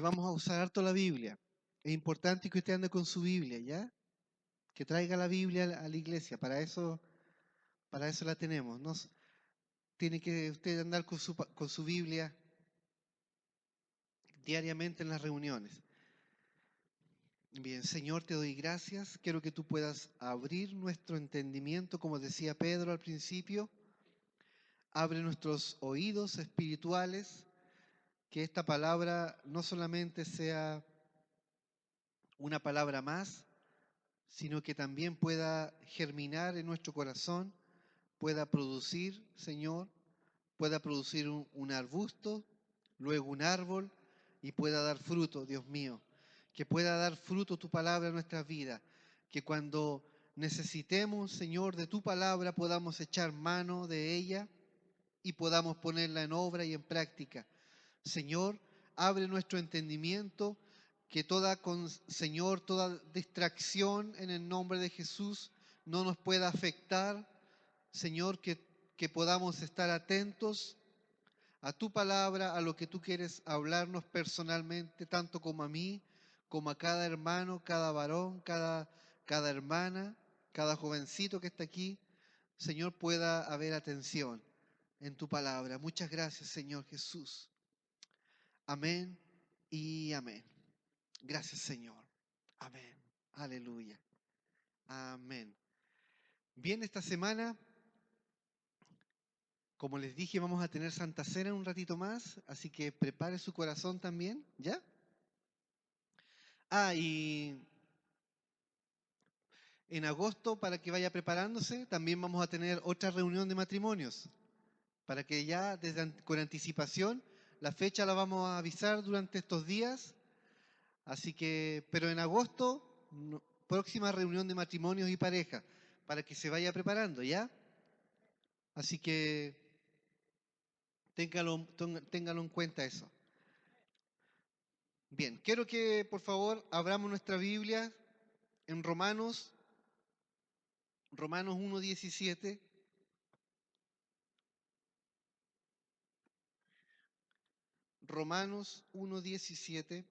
vamos a usar harto la Biblia. Es importante que usted ande con su Biblia, ¿ya? Que traiga la Biblia a la iglesia. Para eso la tenemos. No, tiene que usted andar con su Biblia diariamente en las reuniones. Bien, Señor, te doy gracias. Quiero que tú puedas abrir nuestro entendimiento, como decía Pedro al principio. Abre nuestros oídos espirituales, que esta palabra no solamente sea una palabra más, sino que también pueda germinar en nuestro corazón, pueda producir, Señor, pueda producir un arbusto, luego un árbol y pueda dar fruto, Dios mío. Que pueda dar fruto tu palabra en nuestras vidas. Que cuando necesitemos, Señor, de tu palabra podamos echar mano de ella y podamos ponerla en obra y en práctica. Señor, abre nuestro entendimiento, que Señor, toda distracción en el nombre de Jesús no nos pueda afectar. Señor, que podamos estar atentos a tu palabra, a lo que tú quieres hablarnos personalmente, tanto como a mí, como a cada hermano, cada varón, cada hermana, cada jovencito que está aquí. Señor, pueda haber atención en tu palabra. Muchas gracias, Señor Jesús. Amén y amén. Gracias, Señor. Amén. Aleluya. Amén. Bien, esta semana, como les dije, vamos a tener Santa Cena en un ratito más, así que prepare su corazón también, ¿ya? Y en agosto, para que vaya preparándose, también vamos a tener otra reunión de matrimonios, para que ya con anticipación, la fecha la vamos a avisar durante estos días. Así que, pero en agosto, próxima reunión de matrimonios y pareja, para que se vaya preparando, ¿ya? Así que téngalo en cuenta eso. Bien, quiero que por favor abramos nuestra Biblia en Romanos 1:17. Romanos 1:17.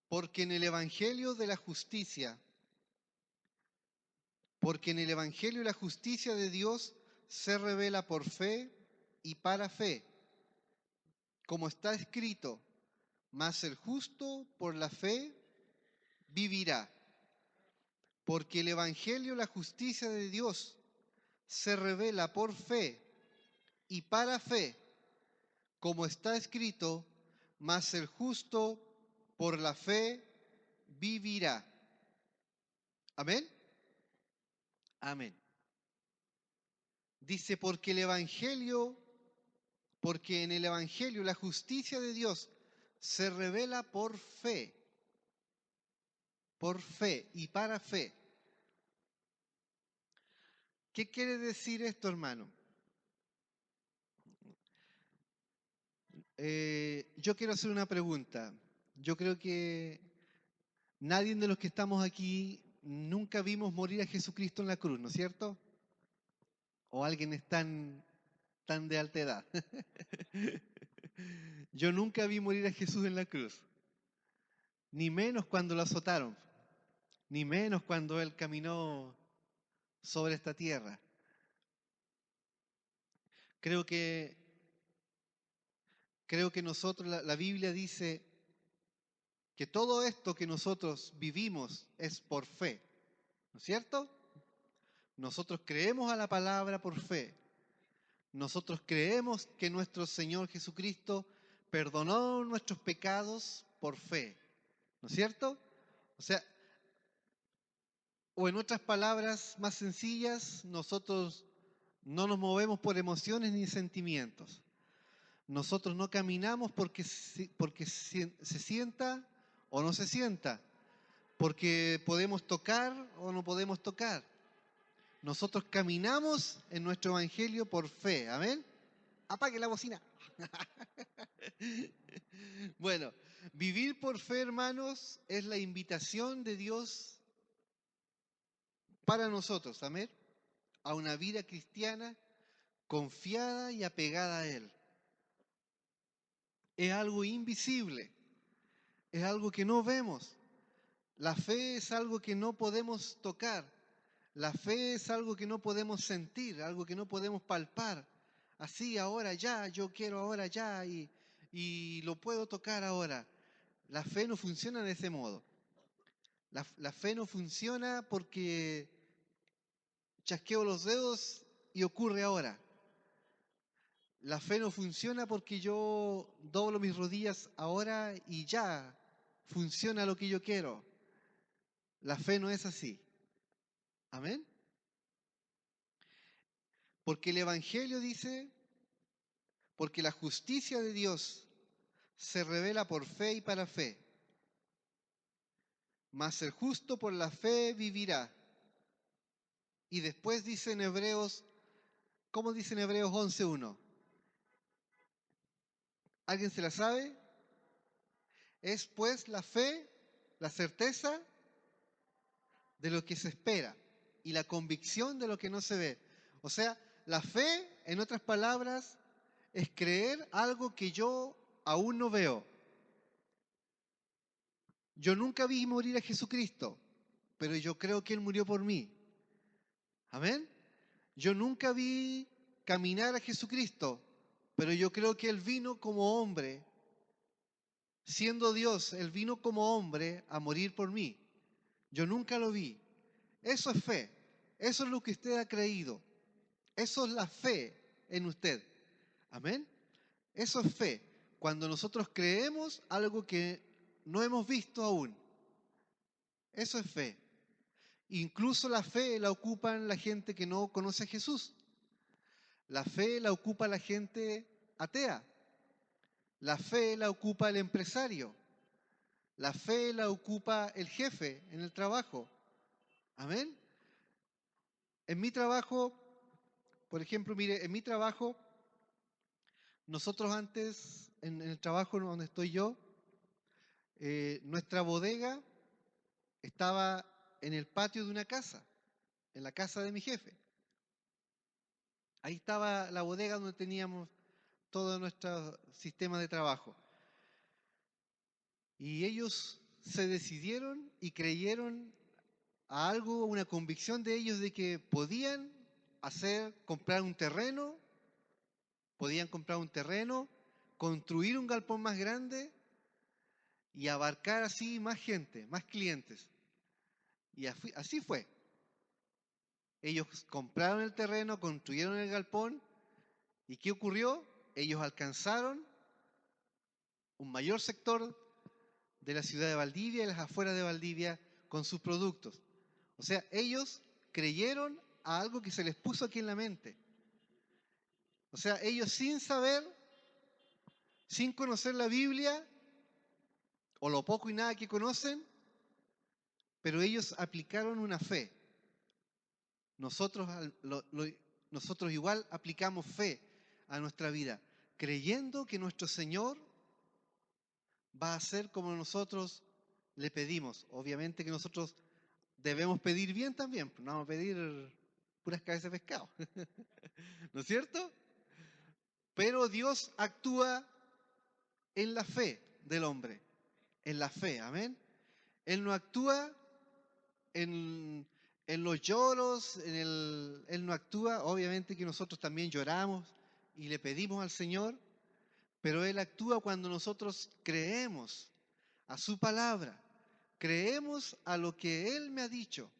Porque en el Evangelio de la justicia, porque en el Evangelio la justicia de Dios se revela por fe y para fe, como está escrito, mas el justo por la fe vivirá. Porque el Evangelio, la justicia de Dios, se revela por fe y para fe, como está escrito, mas el justo por la fe vivirá. Amén. Amén. Dice, porque en el Evangelio la justicia de Dios se revela por fe y para fe. ¿Qué quiere decir esto, hermano? Yo quiero hacer una pregunta. Yo creo que nadie de los que estamos aquí nunca vimos morir a Jesucristo en la cruz, ¿no es cierto? ¿O alguien es tan de alta edad? Yo nunca vi morir a Jesús en la cruz, ni menos cuando lo azotaron, ni menos cuando Él caminó sobre esta tierra. Creo que nosotros, la Biblia dice que todo esto que nosotros vivimos es por fe, ¿no es cierto? Nosotros creemos a la palabra por fe. Nosotros creemos que nuestro Señor Jesucristo perdonó nuestros pecados por fe, ¿no es cierto? O sea, o en otras palabras más sencillas, nosotros no nos movemos por emociones ni sentimientos. Nosotros no caminamos porque se sienta o no se sienta, porque podemos tocar o no podemos tocar. Nosotros caminamos en nuestro evangelio por fe, ¿amén? Apague la bocina. Bueno, Vivir por fe, hermanos, es la invitación de Dios para nosotros, amén, a una vida cristiana confiada y apegada a Él. Es algo invisible, es algo que no vemos. La fe es algo que no podemos tocar. La fe es algo que no podemos sentir, algo que no podemos palpar. Así, ahora ya, yo quiero ahora ya y lo puedo tocar ahora. La fe no funciona de ese modo. La fe no funciona porque chasqueo los dedos y ocurre ahora. La fe no funciona porque yo doblo mis rodillas ahora y ya funciona lo que yo quiero. La fe no es así. Amén. Porque el Evangelio dice, porque la justicia de Dios se revela por fe y para fe. Mas el justo por la fe vivirá. Y después dice en Hebreos, ¿cómo dice en Hebreos 11:1? ¿Alguien se la sabe? Es pues la fe, la certeza de lo que se espera y la convicción de lo que no se ve. O sea, la fe, en otras palabras, es creer algo que yo aún no veo. Yo nunca vi morir a Jesucristo, pero yo creo que Él murió por mí. Amén. Yo nunca vi caminar a Jesucristo, pero yo creo que Él vino como hombre, siendo Dios, Él vino como hombre a morir por mí. Yo nunca lo vi. Eso es fe. Eso es lo que usted ha creído. Eso es la fe en usted. Amén. Eso es fe. Cuando nosotros creemos algo que no hemos visto aún. Eso es fe. Incluso la fe la ocupan la gente que no conoce a Jesús. La fe la ocupa la gente atea. La fe la ocupa el empresario. La fe la ocupa el jefe en el trabajo. Amén. En mi trabajo, por ejemplo, mire, en mi trabajo, nosotros antes, en el trabajo donde estoy yo, nuestra bodega estaba en el patio de una casa, en la casa de mi jefe. Ahí estaba la bodega donde teníamos todo nuestro sistema de trabajo. Y ellos se decidieron y creyeron a algo, una convicción de ellos de que podían comprar un terreno, construir un galpón más grande y abarcar así más gente, más clientes. Y así fue. Ellos compraron el terreno, construyeron el galpón y ¿qué ocurrió? Ellos alcanzaron un mayor sector de la ciudad de Valdivia y las afueras de Valdivia con sus productos. O sea, ellos creyeron a algo que se les puso aquí en la mente. O sea, ellos sin saber, sin conocer la Biblia, o lo poco y nada que conocen, pero ellos aplicaron una fe. Nosotros, nosotros igual aplicamos fe a nuestra vida, creyendo que nuestro Señor va a hacer como nosotros le pedimos. Obviamente que nosotros debemos pedir bien también, no vamos a pedir puras cabezas de pescado, ¿no es cierto? Pero Dios actúa en la fe del hombre, en la fe, amén. Él no actúa en los lloros, Él no actúa, obviamente que nosotros también lloramos y le pedimos al Señor, pero Él actúa cuando nosotros creemos a su palabra, creemos a lo que Él me ha dicho,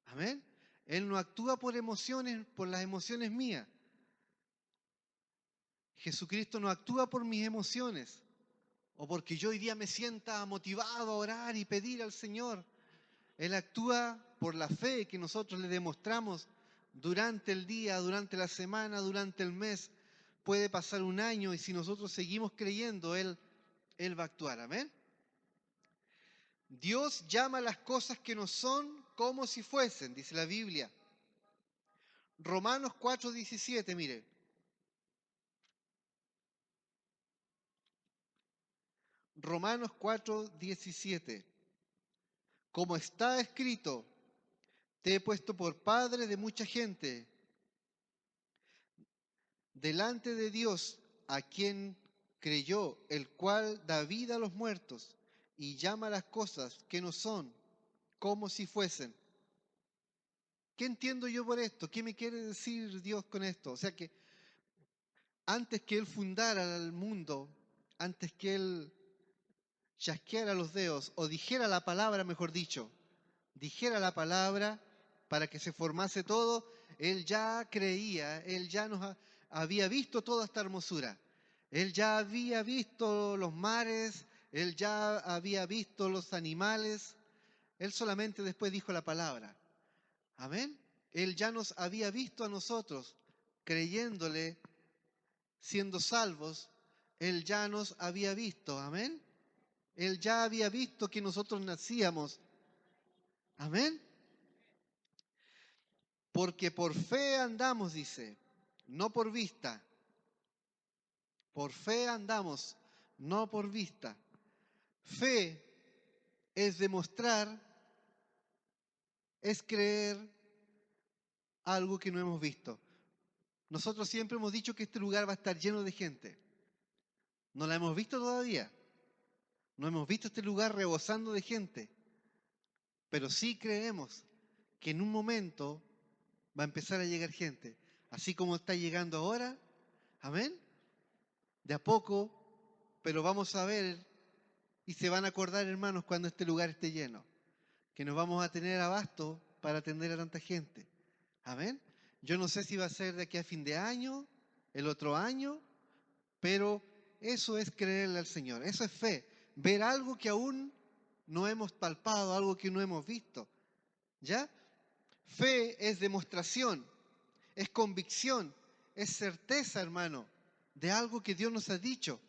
amén. Él no actúa por emociones, por las emociones mías. Jesucristo no actúa por mis emociones o porque yo hoy día me sienta motivado a orar y pedir al Señor. Él actúa por la fe que nosotros le demostramos durante el día, durante la semana, durante el mes. Puede pasar un año y si nosotros seguimos creyendo, Él va a actuar. Amén. Dios llama las cosas que no son como si fuesen, dice la Biblia. Romanos 4:17, mire. Romanos 4:17. Como está escrito, te he puesto por padre de mucha gente, delante de Dios, a quien creyó, el cual da vida a los muertos y llama las cosas que no son como si fuesen. ¿Qué entiendo yo por esto? ¿Qué me quiere decir Dios con esto? O sea que antes que Él fundara el mundo, antes que Él chasqueara los dedos o dijera la palabra, mejor dicho, dijera la palabra para que se formase todo, Él ya creía, Él ya había visto toda esta hermosura. Él ya había visto los mares, Él ya había visto los animales. Él solamente después dijo la palabra. Amén. Él ya nos había visto a nosotros creyéndole, siendo salvos. Él ya nos había visto. Amén. Él ya había visto que nosotros nacíamos. Amén. Porque por fe andamos, dice, no por vista. Por fe andamos, no por vista. Fe es demostrar, es creer algo que no hemos visto. Nosotros siempre hemos dicho que este lugar va a estar lleno de gente. No la hemos visto todavía. No hemos visto este lugar rebosando de gente. Pero sí creemos que en un momento va a empezar a llegar gente. Así como está llegando ahora. Amén. De a poco, pero vamos a ver y se van a acordar, hermanos, cuando este lugar esté lleno, que nos vamos a tener abasto para atender a tanta gente. Amén. Yo no sé si va a ser de aquí a fin de año, el otro año, pero eso es creerle al Señor, eso es fe, ver algo que aún no hemos palpado, algo que no hemos visto. ¿Ya? Fe es demostración, es convicción, es certeza, hermano, de algo que Dios nos ha dicho.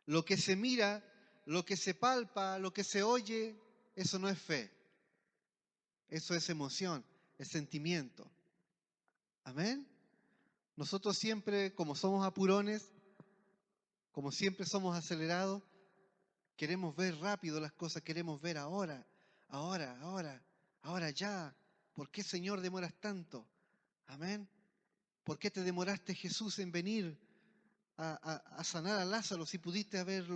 Lo que se mira, lo que se palpa, lo que se oye, eso no es fe. Eso es emoción, es sentimiento. Amén. Nosotros siempre, como somos apurones, como siempre somos acelerados, queremos ver rápido las cosas, queremos ver ahora, ahora ya. ¿Por qué, Señor, demoras tanto? Amén. ¿Por qué te demoraste, Jesús, en venir a sanar a Lázaro si pudiste haber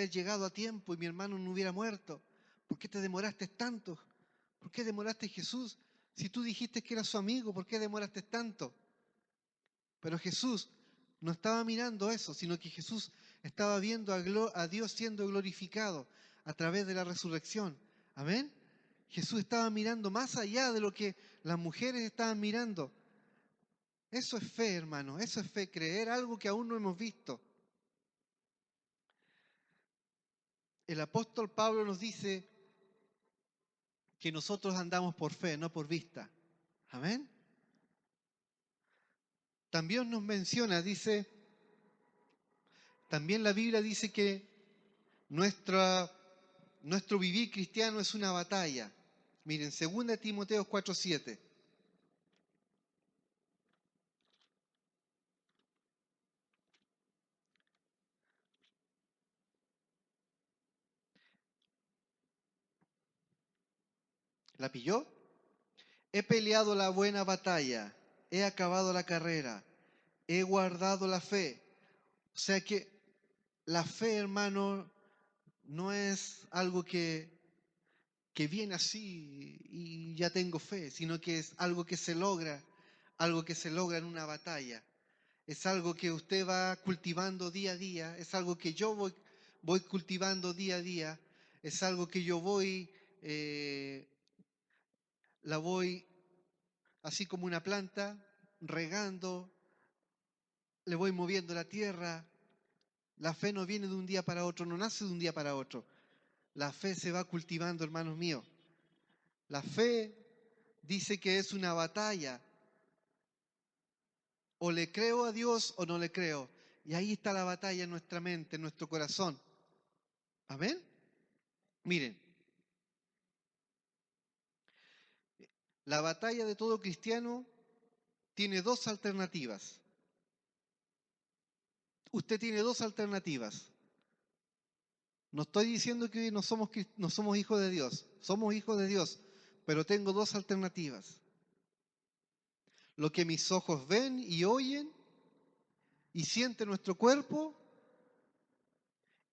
llegado a tiempo y mi hermano no hubiera muerto? ¿Por qué te demoraste tanto? ¿Por qué demoraste, Jesús? Si tú dijiste que eras su amigo, ¿por qué demoraste tanto? Pero Jesús no estaba mirando eso, sino que Jesús estaba viendo a Dios siendo glorificado a través de la resurrección. Amén. Jesús estaba mirando más allá de lo que las mujeres estaban mirando. Eso es fe, hermano, eso es fe, creer algo que aún no hemos visto. El apóstol Pablo nos dice que nosotros andamos por fe, no por vista. Amén. También nos menciona, también la Biblia dice que nuestro vivir cristiano es una batalla. Miren, 2 Timoteo 4:7. ¿La pilló? He peleado la buena batalla, he acabado la carrera, he guardado la fe. O sea que la fe, hermano, no es algo que viene así y ya tengo fe, sino que es algo que se logra en una batalla. Es algo que usted va cultivando día a día, es algo que yo voy cultivando día a día, es algo que yo la voy así como una planta, regando, le voy moviendo la tierra. La fe no viene de un día para otro, no nace de un día para otro. La fe se va cultivando, hermanos míos. La fe dice que es una batalla. O le creo a Dios o no le creo. Y ahí está la batalla en nuestra mente, en nuestro corazón. Amén. Miren, la batalla de todo cristiano tiene dos alternativas. usted tiene dos alternativas. No estoy diciendo que no somos hijos de Dios, somos hijos de Dios, pero tengo dos alternativas. Lo que mis ojos ven y oyen y siente nuestro cuerpo,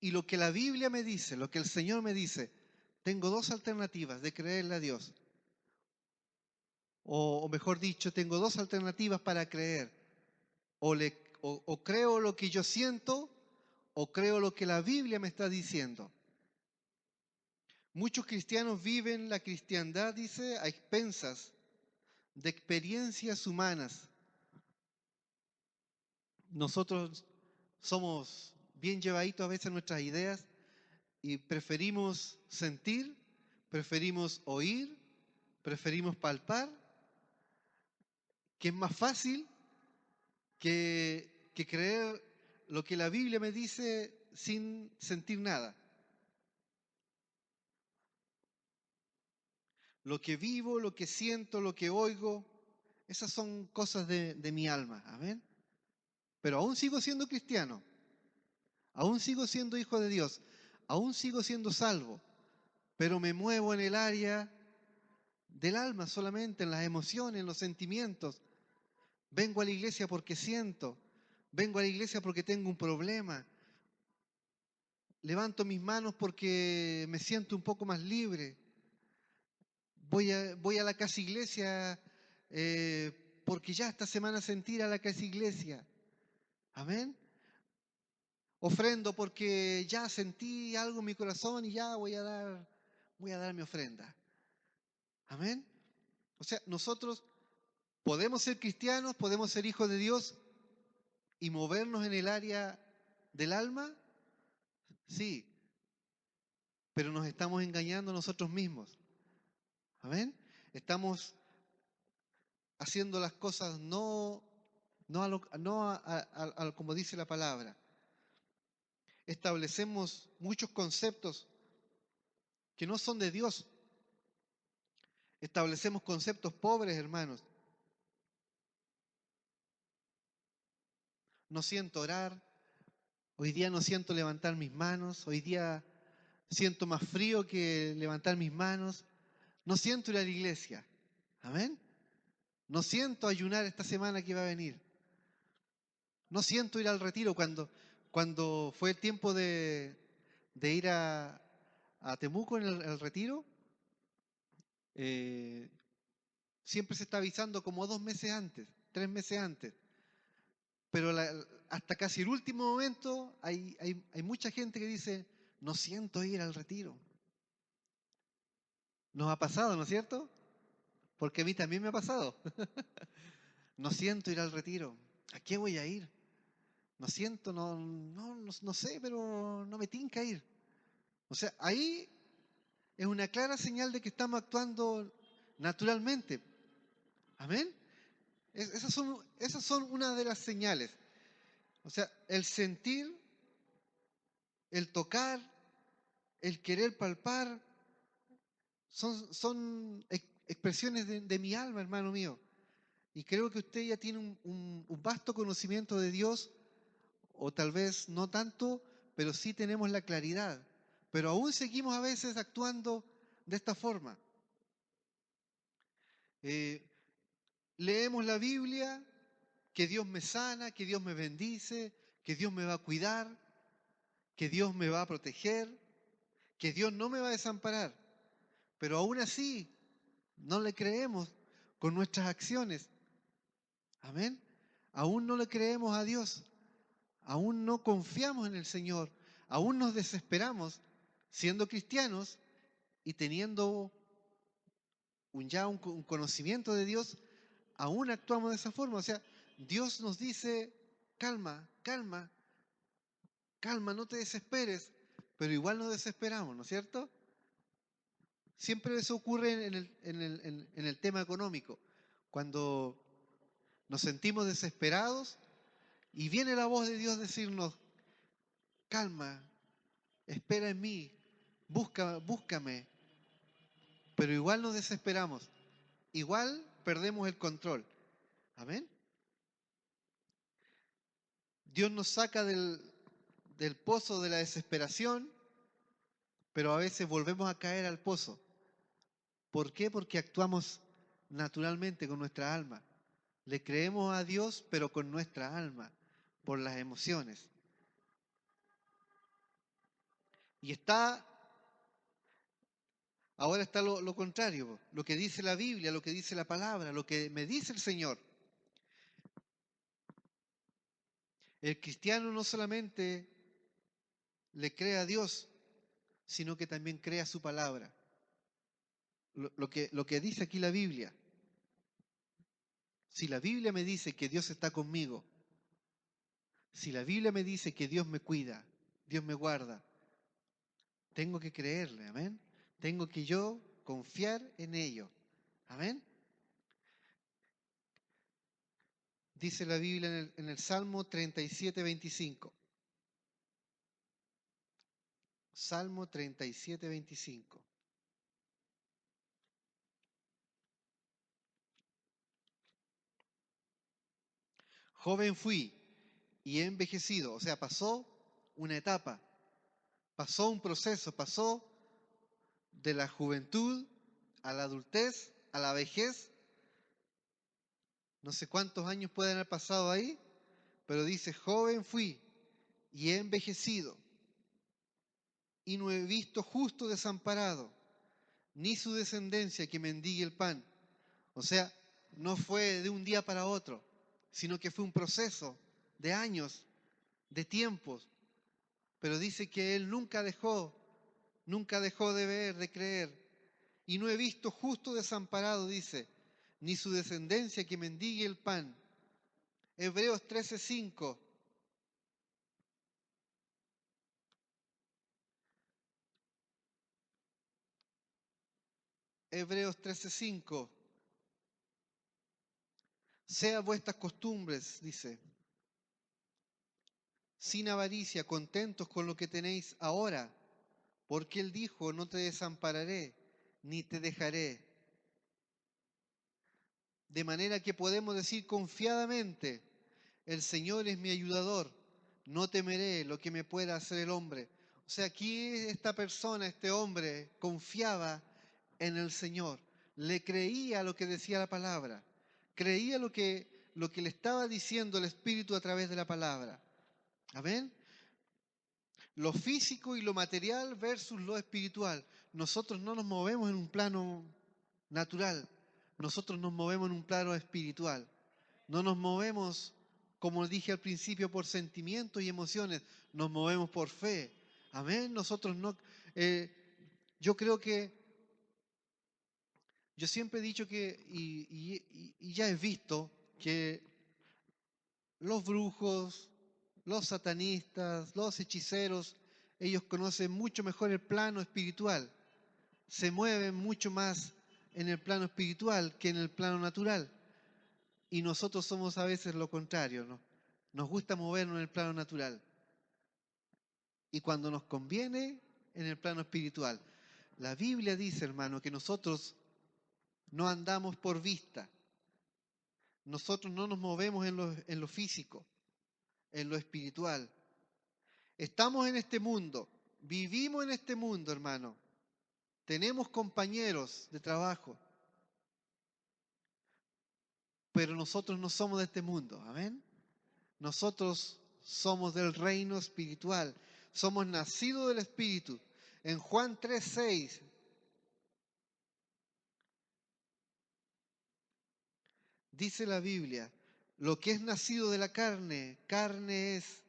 y lo que la Biblia me dice, lo que el Señor me dice. Tengo dos alternativas de creerle a Dios. O mejor dicho, tengo dos alternativas para creer. O creo lo que yo siento, o creo lo que la Biblia me está diciendo. Muchos cristianos viven la cristiandad, dice, a expensas de experiencias humanas. Nosotros somos bien llevaditos a veces en nuestras ideas y preferimos sentir, preferimos oír, preferimos palpar, que es más fácil que creer lo que la Biblia me dice sin sentir nada. Lo que vivo, lo que siento, lo que oigo, esas son cosas de mi alma. Amén. Pero aún sigo siendo cristiano, aún sigo siendo hijo de Dios, aún sigo siendo salvo, pero me muevo en el área del alma solamente, en las emociones, en los sentimientos. Vengo a la iglesia porque siento, vengo a la iglesia porque tengo un problema, levanto mis manos porque me siento un poco más libre, voy a la casa iglesia porque ya esta semana sentí ir a la casa iglesia. Amén. Ofrendo porque ya sentí algo en mi corazón y ya voy a dar mi ofrenda. Amén. O sea, nosotros podemos ser cristianos, podemos ser hijos de Dios y movernos en el área del alma, sí, pero nos estamos engañando nosotros mismos. Amén. Estamos haciendo las cosas no como dice la palabra. Establecemos muchos conceptos que no son de Dios. Establecemos conceptos pobres, hermanos. No siento orar, hoy día no siento levantar mis manos, hoy día siento más frío que levantar mis manos, no siento ir a la iglesia. Amén. No siento ayunar esta semana que va a venir. No siento ir al retiro cuando fue el tiempo de ir a Temuco en el retiro. Siempre se está avisando como 2 meses antes, 3 meses antes. Pero hasta casi el último momento hay mucha gente que dice, no siento ir al retiro. Nos ha pasado, ¿no es cierto? Porque a mí también me ha pasado. No siento ir al retiro. ¿A qué voy a ir? No siento, no sé, pero no me tinca ir. O sea, ahí es una clara señal de que estamos actuando naturalmente. Amén. Esas son una de las señales. O sea, el sentir, el tocar, el querer palpar, son expresiones de mi alma, hermano mío. Y creo que usted ya tiene un vasto conocimiento de Dios, o tal vez no tanto, pero sí tenemos la claridad. Pero aún seguimos a veces actuando de esta forma. Leemos la Biblia, que Dios me sana, que Dios me bendice, que Dios me va a cuidar, que Dios me va a proteger, que Dios no me va a desamparar. Pero aún así, no le creemos con nuestras acciones. Amén. Aún no le creemos a Dios. Aún no confiamos en el Señor. Aún nos desesperamos siendo cristianos y teniendo un conocimiento de Dios, aún actuamos de esa forma. O sea, Dios nos dice, calma, calma, calma, no te desesperes, pero igual nos desesperamos, ¿no es cierto? Siempre eso ocurre en el tema económico. Cuando nos sentimos desesperados y viene la voz de Dios decirnos, calma, espera en mí, búscame, pero igual nos desesperamos, igual perdemos el control. Amén. Dios nos saca del pozo de la desesperación, pero a veces volvemos a caer al pozo. ¿Por qué? Porque actuamos naturalmente con nuestra alma. Le creemos a Dios, pero con nuestra alma, por las emociones. Y ahora está lo contrario, lo que dice la Biblia, lo que dice la palabra, lo que me dice el Señor. El cristiano no solamente le cree a Dios, sino que también cree a su palabra. Lo que dice aquí la Biblia. Si la Biblia me dice que Dios está conmigo, si la Biblia me dice que Dios me cuida, Dios me guarda, tengo que creerle, amén. Tengo que yo confiar en ello, amén. Dice la Biblia en el Salmo 37, 25. Salmo 37, 25. Joven fui y he envejecido, o sea, pasó una etapa, pasó un proceso, pasó de la juventud a la adultez, a la vejez. No sé cuántos años pueden haber pasado ahí, pero dice, joven fui y he envejecido y no he visto justo desamparado, ni su descendencia que mendigue el pan. O sea, no fue de un día para otro, sino que fue un proceso de años, de tiempos. Pero dice que él nunca dejó de ver, de creer. Y no he visto justo desamparado, dice, ni su descendencia que mendigue el pan. Hebreos 13:5. Hebreos 13:5. Sea vuestras costumbres, dice, sin avaricia, contentos con lo que tenéis ahora, porque Él dijo, no te desampararé, ni te dejaré. De manera que podemos decir confiadamente, el Señor es mi ayudador, no temeré lo que me pueda hacer el hombre. O sea, aquí esta persona, este hombre, confiaba en el Señor, le creía lo que decía la palabra, creía lo que le estaba diciendo el Espíritu a través de la palabra. Amén. Lo físico y lo material versus lo espiritual. Nosotros no nos movemos en un plano natural, nosotros nos movemos en un plano espiritual. No nos movemos, como dije al principio, por sentimientos y emociones, nos movemos por fe. Amén. Nosotros no. Yo creo que, yo siempre he dicho que, y ya he visto que los brujos, los satanistas, los hechiceros, ellos conocen mucho mejor el plano espiritual, se mueven mucho más en el plano espiritual que en el plano natural. Y nosotros somos a veces lo contrario, ¿no? Nos gusta movernos en el plano natural. Y cuando nos conviene, en el plano espiritual. La Biblia dice, hermano, que nosotros no andamos por vista. Nosotros no nos movemos en lo físico, en lo espiritual. Estamos en este mundo, vivimos en este mundo, hermano. Tenemos compañeros de trabajo, pero nosotros no somos de este mundo, amén. Nosotros somos del reino espiritual, somos nacidos del Espíritu. En Juan 3:6 dice la Biblia, lo que es nacido de la carne, carne es,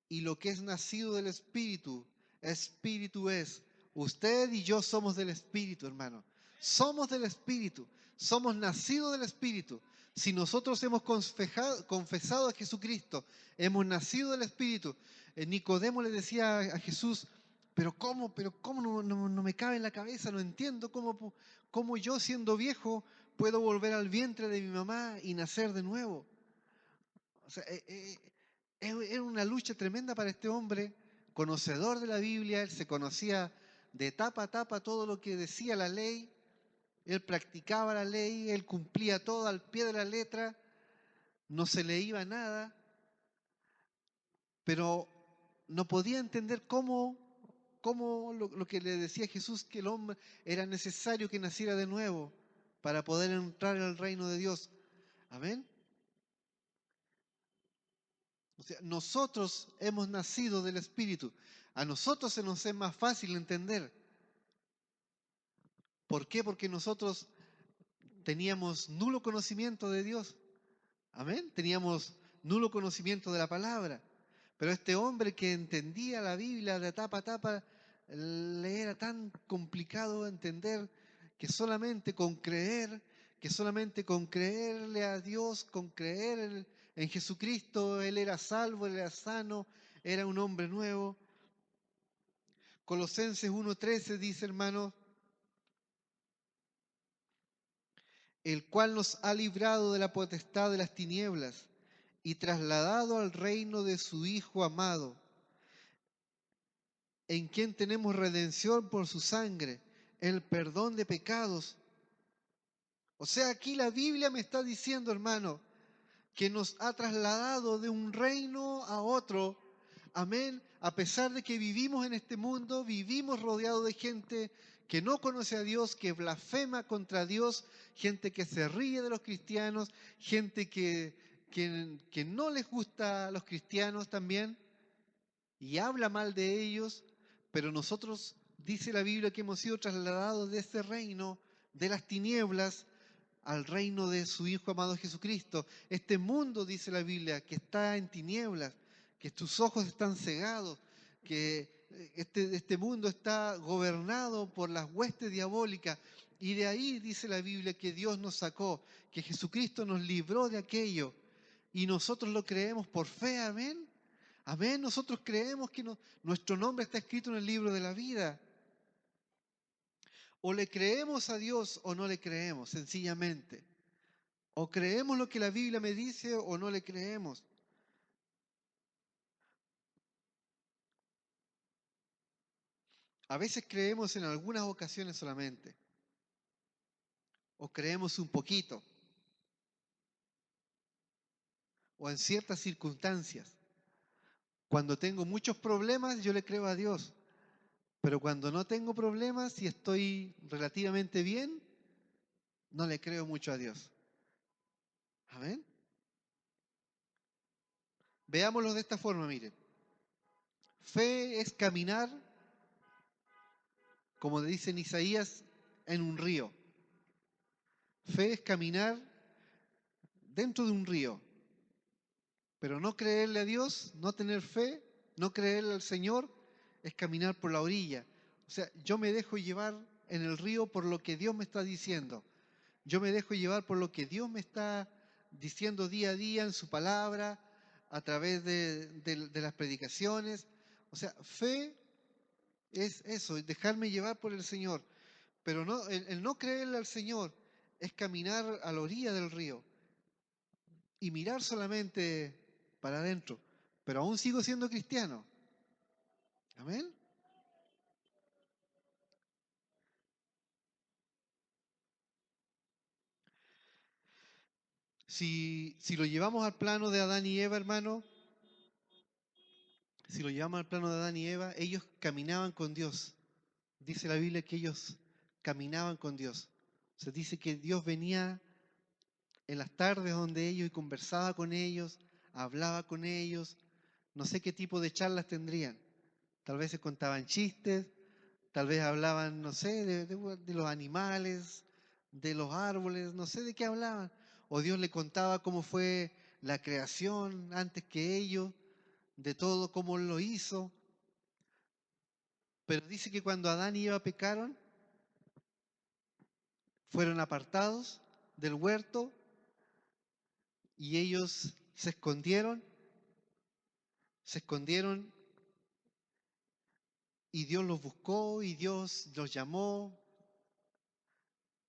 y lo que es nacido del Espíritu, Espíritu es. Usted y yo somos del Espíritu, hermano. Somos del Espíritu, somos nacidos del Espíritu. Si nosotros hemos confesado a Jesucristo, hemos nacido del Espíritu. Nicodemo le decía a Jesús, pero ¿cómo no me cabe en la cabeza? No entiendo cómo yo siendo viejo puedo volver al vientre de mi mamá y nacer de nuevo. O sea, era una lucha tremenda para este hombre, conocedor de la Biblia, él se conocía de tapa a tapa todo lo que decía la ley, él practicaba la ley, él cumplía todo al pie de la letra, no se le iba nada, pero no podía entender cómo lo que le decía Jesús, que el hombre era necesario que naciera de nuevo para poder entrar al reino de Dios. Amén. O sea, nosotros hemos nacido del Espíritu. A nosotros se nos es más fácil entender. ¿Por qué? Porque nosotros teníamos nulo conocimiento de Dios. Amén. Teníamos nulo conocimiento de la palabra. Pero este hombre que entendía la Biblia de tapa a tapa, le era tan complicado entender que solamente con creer, que solamente con creerle a Dios, con creer en Jesucristo, él era salvo, él era sano, era un hombre nuevo. Colosenses 1:13 dice, hermano, el cual nos ha librado de la potestad de las tinieblas y trasladado al reino de su Hijo amado, en quien tenemos redención por su sangre, el perdón de pecados. O sea, aquí la Biblia me está diciendo, hermano, que nos ha trasladado de un reino a otro. Amén. A pesar de que vivimos en este mundo, vivimos rodeados de gente que no conoce a Dios, que blasfema contra Dios, gente que se ríe de los cristianos, gente que no les gusta a los cristianos también y habla mal de ellos, pero nosotros, dice la Biblia, que hemos sido trasladados de ese reino, de las tinieblas, al reino de su Hijo amado Jesucristo. Este mundo, dice la Biblia, que está en tinieblas, que tus ojos están cegados, que este mundo está gobernado por las huestes diabólicas. Y de ahí dice la Biblia que Dios nos sacó, que Jesucristo nos libró de aquello. Y nosotros lo creemos por fe, amén. Amén, nosotros creemos que nuestro nombre está escrito en el libro de la vida. O le creemos a Dios o no le creemos, sencillamente. O creemos lo que la Biblia me dice o no le creemos. A veces creemos en algunas ocasiones solamente. O creemos un poquito. O en ciertas circunstancias. Cuando tengo muchos problemas, yo le creo a Dios. Pero cuando no tengo problemas y estoy relativamente bien, no le creo mucho a Dios. Amén. Veámoslo de esta forma, miren. Fe es caminar, como dice en Isaías, en un río. Fe es caminar dentro de un río. Pero no creerle a Dios, no tener fe, no creerle al Señor, es caminar por la orilla. O sea, yo me dejo llevar en el río por lo que Dios me está diciendo. Yo me dejo llevar por lo que Dios me está diciendo día a día en su palabra, a través de las predicaciones. O sea, fe es eso, es dejarme llevar por el Señor. Pero no, el no creerle al Señor es caminar a la orilla del río y mirar solamente para adentro. Pero aún sigo siendo cristiano. Amén. Si lo llevamos al plano de Adán y Eva, hermano, si lo llevamos al plano de Adán y Eva, ellos caminaban con Dios. Dice la Biblia que ellos caminaban con Dios. Se dice que Dios venía en las tardes donde ellos y conversaba con ellos, hablaba con ellos. No sé qué tipo de charlas tendrían. Tal vez se contaban chistes, tal vez hablaban, no sé, de los animales, de los árboles, no sé de qué hablaban. O Dios le contaba cómo fue la creación antes que ellos, de todo cómo lo hizo. Pero dice que cuando Adán y Eva pecaron, fueron apartados del huerto y ellos se escondieron y Dios los buscó y Dios los llamó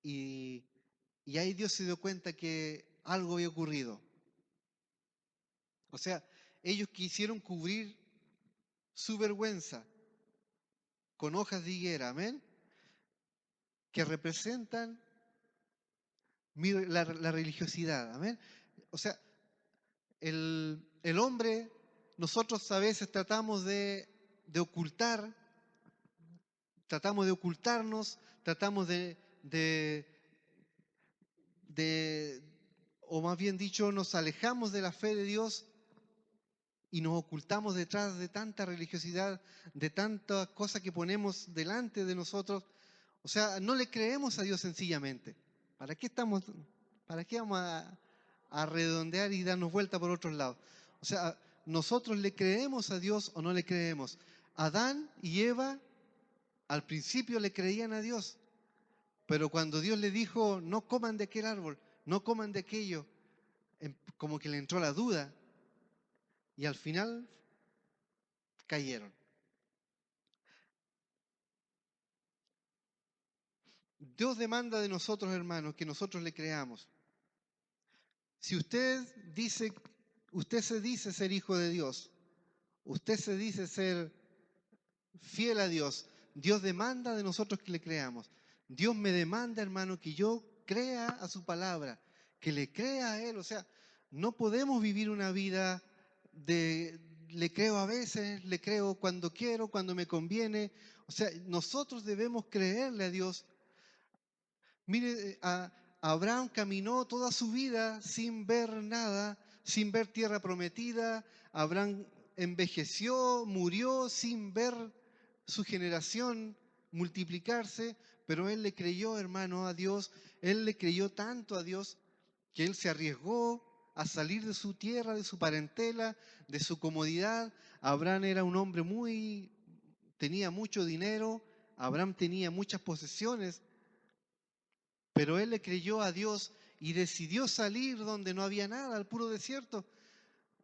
y, y ahí Dios se dio cuenta que algo había ocurrido. O sea, ellos quisieron cubrir su vergüenza con hojas de higuera, amén, que representan la religiosidad, amén. O sea, el hombre nosotros a veces tratamos de ocultar, tratamos de ocultarnos, tratamos de, o más bien dicho, nos alejamos de la fe de Dios y nos ocultamos detrás de tanta religiosidad, de tantas cosas que ponemos delante de nosotros. O sea, no le creemos a Dios sencillamente. ¿Para qué vamos a redondear y darnos vuelta por otros lados? O sea, nosotros le creemos a Dios o no le creemos. Adán y Eva al principio le creían a Dios, pero cuando Dios le dijo, no coman de aquel árbol, no coman de aquello, como que le entró la duda y al final cayeron. Dios demanda de nosotros, hermanos, que nosotros le creamos. Si usted se dice ser hijo de Dios, usted se dice ser fiel a Dios, Dios demanda de nosotros que le creamos. Dios me demanda, hermano, que yo crea a su palabra, que le crea a Él. O sea, no podemos vivir una vida le creo a veces, le creo cuando quiero, cuando me conviene. O sea, nosotros debemos creerle a Dios. Mire, Abraham caminó toda su vida sin ver nada, sin ver tierra prometida. Abraham envejeció, murió sin ver su generación multiplicarse, pero él le creyó, hermano, a Dios. Él le creyó tanto a Dios que él se arriesgó a salir de su tierra, de su parentela, de su comodidad. Abraham era un hombre tenía mucho dinero, Abraham tenía muchas posesiones, pero él le creyó a Dios y decidió salir donde no había nada, al puro desierto.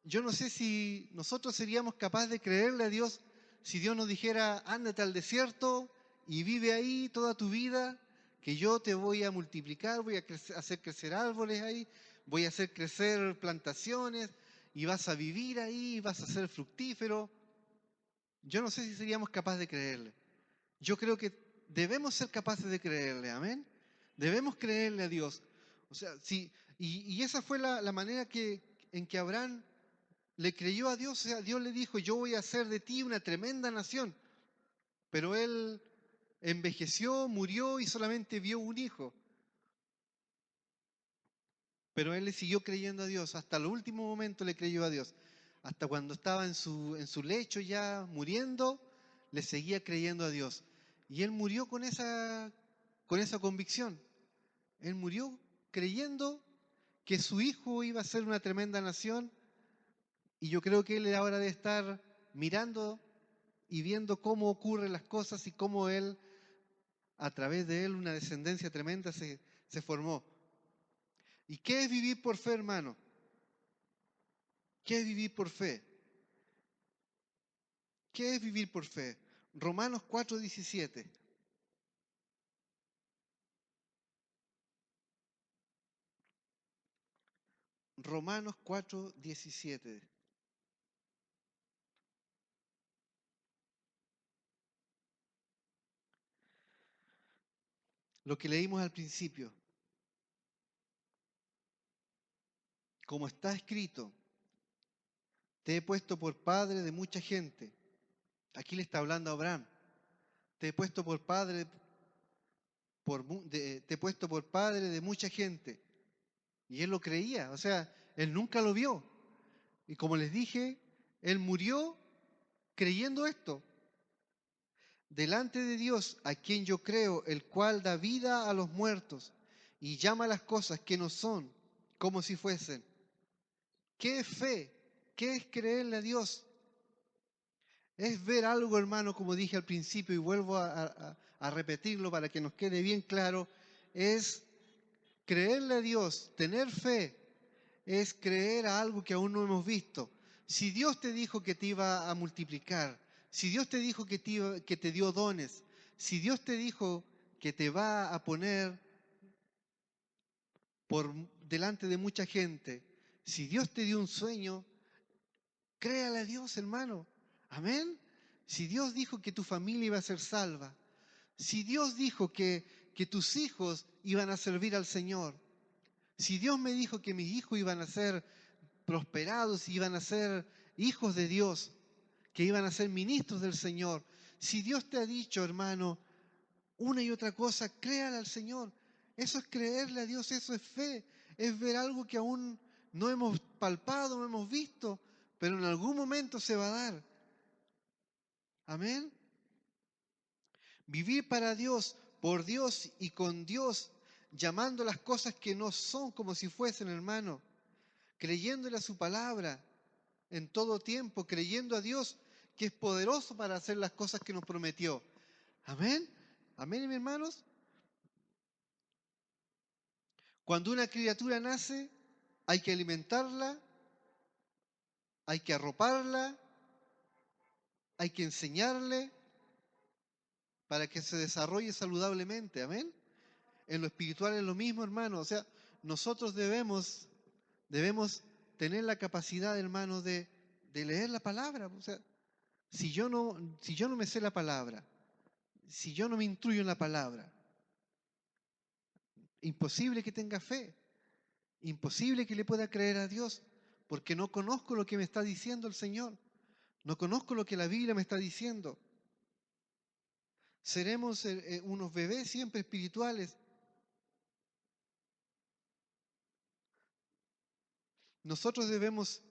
Yo no sé si nosotros seríamos capaces de creerle a Dios si Dios nos dijera, ándate al desierto y vive ahí toda tu vida, que yo te voy a multiplicar, voy a hacer crecer árboles ahí, voy a hacer crecer plantaciones y vas a vivir ahí, vas a ser fructífero. Yo no sé si seríamos capaces de creerle. Yo creo que debemos ser capaces de creerle, amén. Debemos creerle a Dios. O sea, sí, y esa fue la manera en que Abraham le creyó a Dios. O sea, Dios le dijo, yo voy a hacer de ti una tremenda nación. Pero él envejeció, murió y solamente vio un hijo. Pero él le siguió creyendo a Dios. Hasta el último momento le creyó a Dios. Hasta cuando estaba en su lecho ya muriendo, le seguía creyendo a Dios. Y él murió con esa convicción. Él murió creyendo que su hijo iba a ser una tremenda nación, y yo creo que él ahora debe estar mirando y viendo cómo ocurren las cosas y cómo él, a través de él, una descendencia tremenda se formó. ¿Y qué es vivir por fe, hermano? ¿Qué es vivir por fe? ¿Qué es vivir por fe? Romanos 4:17. Romanos 4:17. Lo que leímos al principio. Como está escrito, te he puesto por padre de mucha gente. Aquí le está hablando a Abraham. Te he puesto por padre te he puesto por padre de mucha gente. Y él lo creía, o sea, él nunca lo vio. Y como les dije, él murió creyendo esto. Delante de Dios, a quien yo creo, el cual da vida a los muertos y llama las cosas que no son como si fuesen. ¿Qué es fe? ¿Qué es creerle a Dios? Es ver algo, hermano, como dije al principio y vuelvo a repetirlo para que nos quede bien claro, es creerle a Dios, tener fe, es creer a algo que aún no hemos visto. Si Dios te dijo que te iba a multiplicar, si Dios te dijo que te dio dones, si Dios te dijo que te va a poner por delante de mucha gente, si Dios te dio un sueño, créale a Dios, hermano. Amén. Si Dios dijo que tu familia iba a ser salva, si Dios dijo que tus hijos iban a servir al Señor, si Dios me dijo que mis hijos iban a ser prosperados y iban a ser hijos de Dios, que iban a ser ministros del Señor. Si Dios te ha dicho, hermano, una y otra cosa, créale al Señor. Eso es creerle a Dios, eso es fe, es ver algo que aún no hemos palpado, no hemos visto, pero en algún momento se va a dar. Amén. Vivir para Dios, por Dios y con Dios, llamando las cosas que no son como si fuesen, hermano, creyéndole a su palabra en todo tiempo, creyendo a Dios que es poderoso para hacer las cosas que nos prometió. Amén. Amén, mis hermanos. Cuando una criatura nace, hay que alimentarla, hay que arroparla, hay que enseñarle para que se desarrolle saludablemente. Amén. En lo espiritual es lo mismo, hermano. O sea, nosotros debemos tener la capacidad, hermano, de leer la palabra. O sea, si yo no me sé la palabra, si yo no me instruyo en la palabra, imposible que tenga fe, imposible que le pueda creer a Dios, porque no conozco lo que me está diciendo el Señor, no conozco lo que la Biblia me está diciendo. Seremos unos bebés siempre espirituales. Nosotros debemos,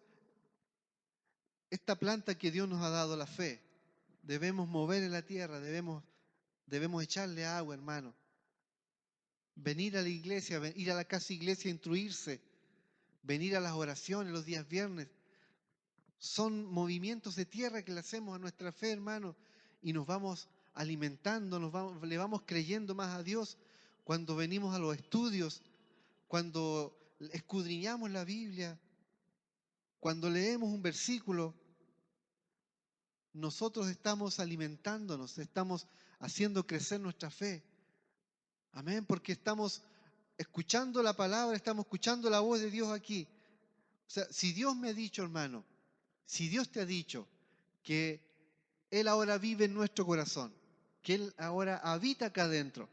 esta planta que Dios nos ha dado, la fe, debemos mover en la tierra, debemos echarle agua, hermano. Venir a la iglesia, ir a la casa iglesia, instruirse, venir a las oraciones los días viernes. Son movimientos de tierra que le hacemos a nuestra fe, hermano, y nos vamos alimentando, le vamos creyendo más a Dios cuando venimos a los estudios, cuando escudriñamos la Biblia, cuando leemos un versículo. Nosotros estamos alimentándonos, estamos haciendo crecer nuestra fe. Amén, porque estamos escuchando la palabra, estamos escuchando la voz de Dios aquí. O sea, si Dios me ha dicho, hermano, si Dios te ha dicho que Él ahora vive en nuestro corazón, que Él ahora habita acá adentro,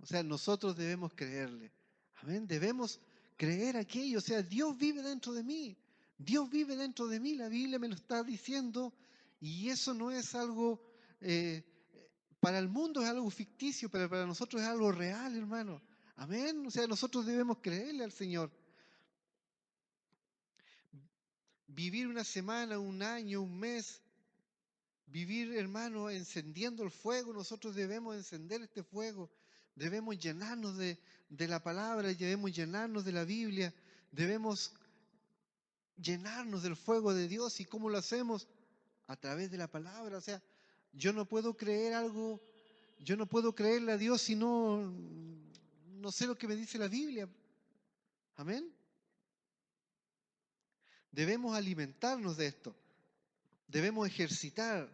o sea, nosotros debemos creerle. Amén, debemos creer aquello. O sea, Dios vive dentro de mí. Dios vive dentro de mí. La Biblia me lo está diciendo y eso no es algo, para el mundo es algo ficticio, pero para nosotros es algo real, hermano. Amén. O sea, nosotros debemos creerle al Señor. Vivir una semana, un año, un mes, vivir, hermano, encendiendo el fuego. Nosotros debemos encender este fuego. Debemos llenarnos de la palabra, debemos llenarnos de la Biblia, debemos llenarnos del fuego de Dios. ¿Y cómo lo hacemos? A través de la palabra. O sea, yo no puedo creer algo, yo no puedo creerle a Dios si no sé lo que me dice la Biblia. Amén. Debemos alimentarnos de esto. Debemos ejercitar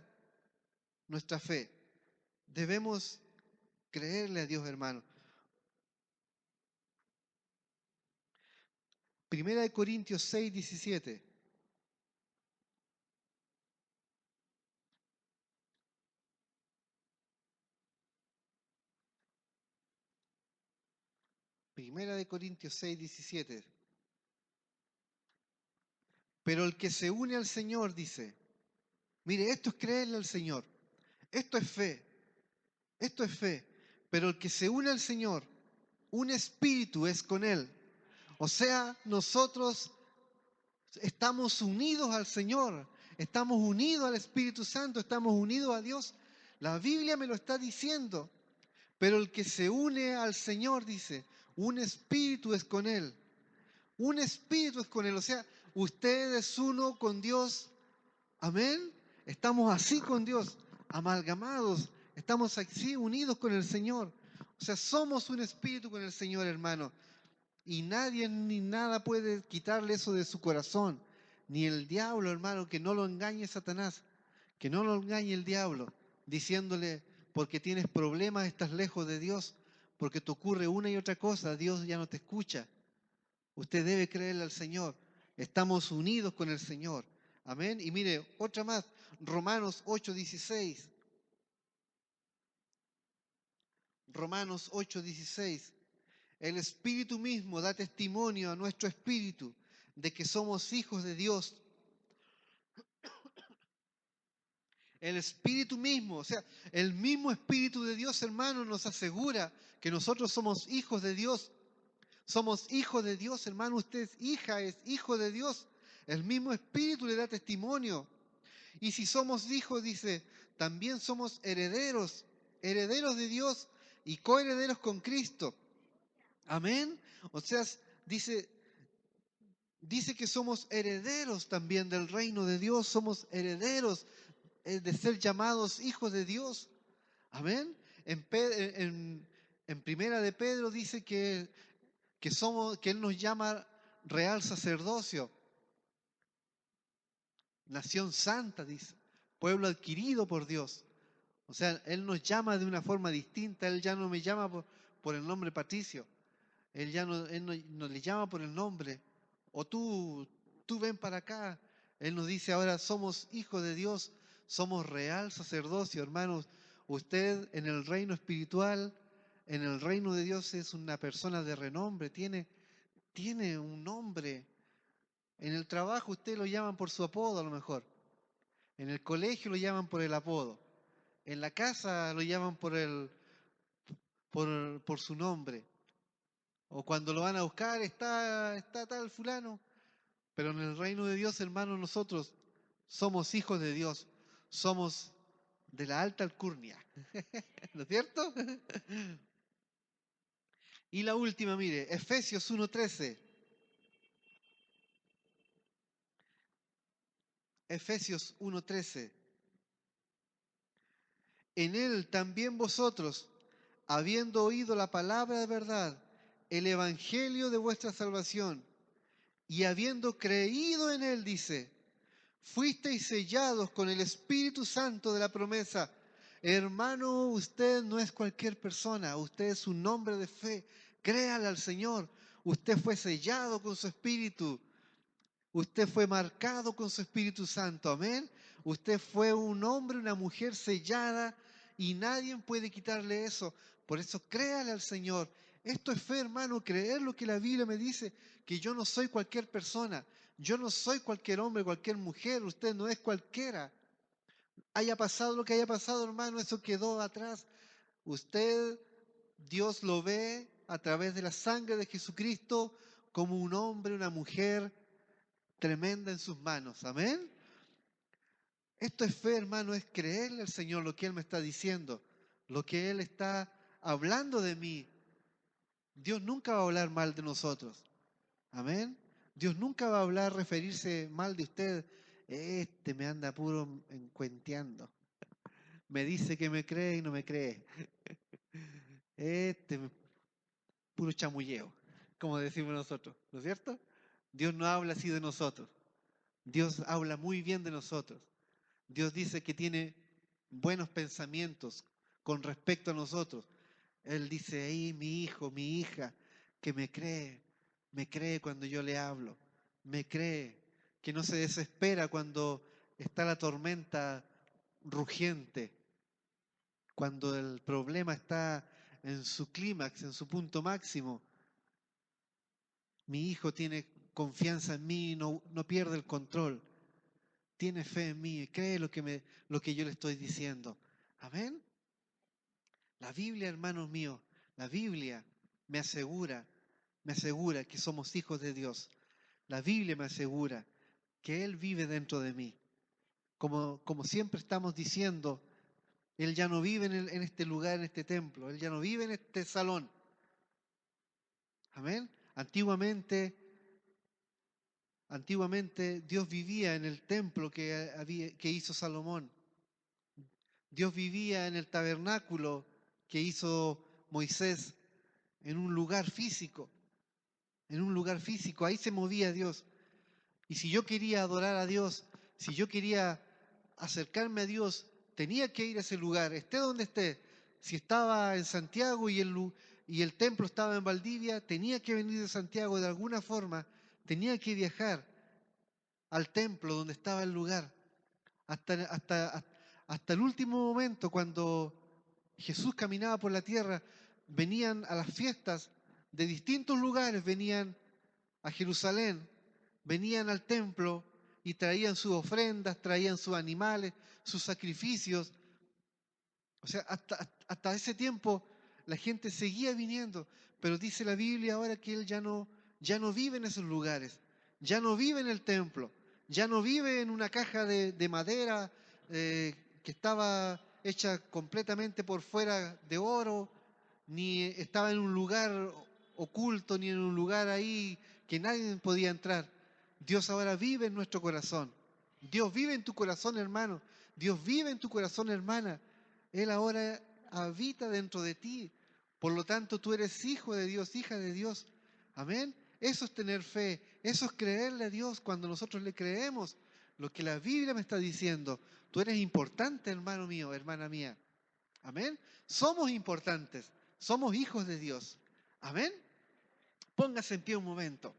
nuestra fe. Debemos creerle a Dios, hermano. Primera de Corintios 6, 17. Primera de Corintios 6, 17. Pero el que se une al Señor, dice, mire, esto es creerle al Señor. Esto es fe. Esto es fe. Pero el que se une al Señor, un espíritu es con Él. O sea, nosotros estamos unidos al Señor, estamos unidos al Espíritu Santo, estamos unidos a Dios. La Biblia me lo está diciendo. Pero el que se une al Señor, dice, un espíritu es con Él. Un espíritu es con Él. O sea, usted es uno con Dios. Amén. Estamos así con Dios, amalgamados. Estamos así unidos con el Señor. O sea, somos un espíritu con el Señor, hermano. Y nadie ni nada puede quitarle eso de su corazón. Ni el diablo, hermano, que no lo engañe Satanás. Que no lo engañe el diablo, diciéndole, porque tienes problemas, estás lejos de Dios, porque te ocurre una y otra cosa, Dios ya no te escucha. Usted debe creerle al Señor. Estamos unidos con el Señor. Amén. Y mire, otra más, Romanos 8:16. Romanos 8:16. El Espíritu mismo da testimonio a nuestro espíritu de que somos hijos de Dios. El Espíritu mismo, o sea, el mismo Espíritu de Dios, hermano, nos asegura que nosotros somos hijos de Dios. Somos hijos de Dios, hermano. Usted es hija, es hijo de Dios. El mismo Espíritu le da testimonio. Y si somos hijos, dice, también somos herederos, herederos de Dios y coherederos con Cristo. Amén. O sea, dice, dice que somos herederos también del reino de Dios, somos herederos de ser llamados hijos de Dios. Amén. En Primera de Pedro dice que que Él nos llama real sacerdocio, nación santa, dice, pueblo adquirido por Dios. O sea, Él nos llama de una forma distinta. Él ya no me llama por el nombre Patricio. Él no le llama por el nombre. O tú ven para acá. Él nos dice ahora, somos hijos de Dios, somos real sacerdocio, hermanos. Usted en el reino espiritual, en el reino de Dios es una persona de renombre, tiene un nombre. En el trabajo usted lo llaman por su apodo a lo mejor. En el colegio lo llaman por el apodo. En la casa lo llaman por su nombre. O cuando lo van a buscar está tal fulano. Pero en el reino de Dios, hermanos, nosotros somos hijos de Dios. Somos de la alta alcurnia. ¿No es cierto? Y la última, mire, Efesios 1:13. Efesios 1:13. En él también vosotros, habiendo oído la palabra de verdad, el evangelio de vuestra salvación, y habiendo creído en él, dice, fuisteis sellados con el Espíritu Santo de la promesa. Hermano, usted no es cualquier persona, usted es un hombre de fe. Créale al Señor. Usted fue sellado con su Espíritu. Usted fue marcado con su Espíritu Santo. Amén. Usted fue un hombre, una mujer sellada y nadie puede quitarle eso. Por eso créale al Señor. Esto es fe, hermano, creer lo que la Biblia me dice, que yo no soy cualquier persona. Yo no soy cualquier hombre, cualquier mujer. Usted no es cualquiera. Haya pasado lo que haya pasado, hermano, eso quedó atrás. Usted, Dios lo ve a través de la sangre de Jesucristo como un hombre, una mujer tremenda en sus manos. Amén. Esto es fe, hermano, es creerle al Señor lo que Él me está diciendo, lo que Él está hablando de mí. Dios nunca va a hablar mal de nosotros. Amén. Dios nunca va a hablar, referirse mal de usted. Este me anda puro encuenteando. Me dice que me cree y no me cree. Puro chamulleo, como decimos nosotros, ¿no es cierto? Dios no habla así de nosotros. Dios habla muy bien de nosotros. Dios dice que tiene buenos pensamientos con respecto a nosotros. Él dice, ahí mi hijo, mi hija, que me cree cuando yo le hablo, me cree, que no se desespera cuando está la tormenta rugiente, cuando el problema está en su clímax, en su punto máximo. Mi hijo tiene confianza en mí, no pierde el control. Tiene fe en mí, cree lo que yo le estoy diciendo. Amén. La Biblia, hermanos míos, la Biblia me asegura que somos hijos de Dios. La Biblia me asegura que Él vive dentro de mí. Como siempre estamos diciendo, Él ya no vive en este lugar, en este templo. Él ya no vive en este salón. Amén. Antiguamente Dios vivía en el templo que hizo Salomón. Dios vivía en el tabernáculo que hizo Moisés, en un lugar físico. En un lugar físico, ahí se movía Dios. Y si yo quería adorar a Dios, si yo quería acercarme a Dios, tenía que ir a ese lugar, esté donde esté. Si estaba en Santiago y el templo estaba en Valdivia, tenía que venir de Santiago de alguna forma, tenía que viajar al templo donde estaba el lugar. Hasta el último momento, cuando Jesús caminaba por la tierra, venían a las fiestas de distintos lugares, venían a Jerusalén, venían al templo y traían sus ofrendas, traían sus animales, sus sacrificios. O sea, hasta ese tiempo la gente seguía viniendo, pero dice la Biblia ahora que Él ya no vive en esos lugares, ya no vive en el templo, ya no vive en una caja de madera que estaba hecha completamente por fuera de oro, ni estaba en un lugar oculto, ni en un lugar ahí que nadie podía entrar. Dios ahora vive en nuestro corazón. Dios vive en tu corazón, hermano. Dios vive en tu corazón, hermana. Él ahora habita dentro de ti. Por lo tanto, tú eres hijo de Dios, hija de Dios. Amén. Eso es tener fe. Eso es creerle a Dios cuando nosotros le creemos lo que la Biblia me está diciendo. Tú eres importante, hermano mío, hermana mía. Amén. Somos importantes. Somos hijos de Dios. Amén. Póngase en pie un momento.